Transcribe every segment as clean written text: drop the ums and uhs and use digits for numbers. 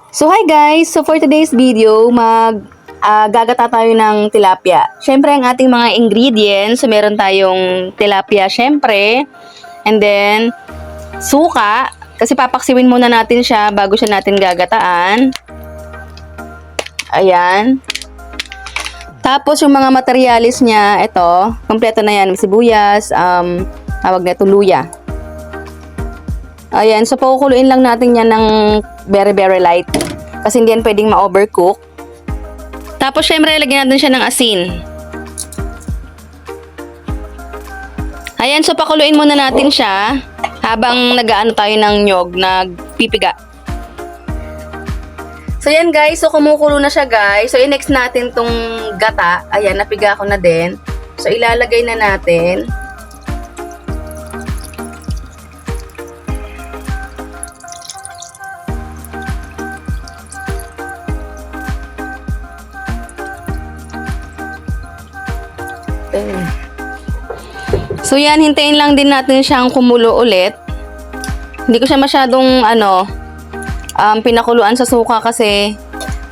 So hi guys! So for today's video, gagata tayo ng tilapia. Syempre ang ating mga ingredients, so meron tayong tilapia syempre, and then suka, kasi papaksiwin muna natin siya bago siya natin gagataan. Ayan. Tapos yung mga materialis niya, ito, kompleto na yan, sibuyas, tawag na ito, luya. Ayan, so pakukuluin lang natin yan ng very light. Kasi hindi yan pwedeng ma-overcook. Tapos syempre, lagyan natin siya ng asin. Ayan, so pakuluin muna natin siya habang nag-aano tayo ng nyog, nagpipiga. So yan guys, so kumukulo na siya guys. So i-next natin tong gata. Ayan, napiga ko na din. So ilalagay na natin. So yan, hintayin lang din natin siyang kumulo ulit. Hindi ko siya masyadong pinakuluan sa suka kasi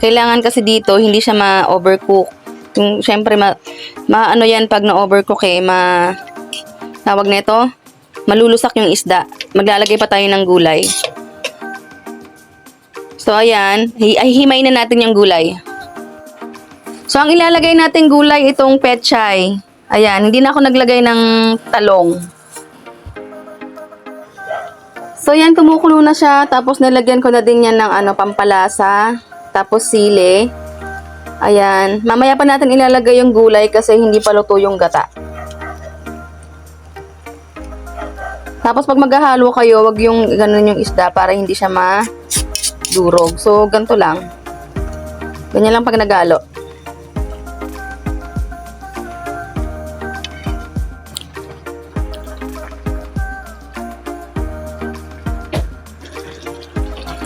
kailangan kasi dito hindi siya ma-overcook. Syempre ano yan pag na-overcook tawag nito, malulusak yung isda. Maglalagay pa tayo ng gulay. So ayan, himayin na natin yung gulay. So ang ilalagay natin gulay itong pechay. Ayan, hindi na ako naglagay ng talong. So yan, kumukulo na siya. Tapos nilagyan ko na din yan ng pampalasa. Tapos sili. Ayan, mamaya pa natin ilalagay yung gulay kasi hindi pa luto yung gata. Tapos pag maghahalo kayo, wag yung ganun yung isda para hindi siya madurog. So ganito lang. Ganyan lang pag naghalo.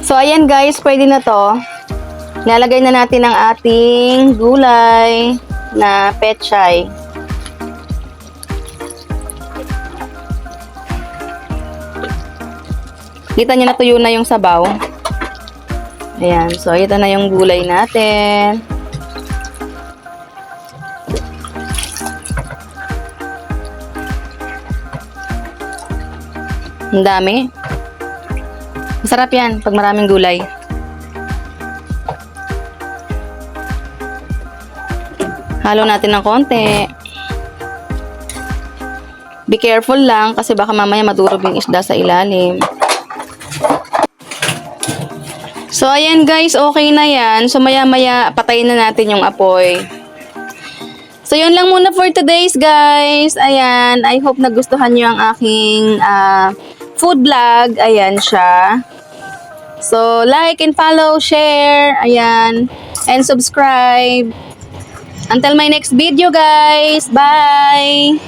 So, ayan guys, pwede na to. Nalagay na natin ang ating gulay na pechay. Kita nyo natuyo na yung sabaw. Ayan, so ito na yung gulay natin. Ang dami. Masarap yan pag maraming gulay. Halo natin ng konti. Be careful lang kasi baka mamaya madurog yung isda sa ilalim. So ayan guys, okay na yan. So maya patayin na natin yung apoy. So yun lang muna for today's guys. Ayan, I hope nagustuhan nyo ang aking food vlog. Ayan siya. So, like and follow, share, ayan, and subscribe. Until my next video, guys. Bye!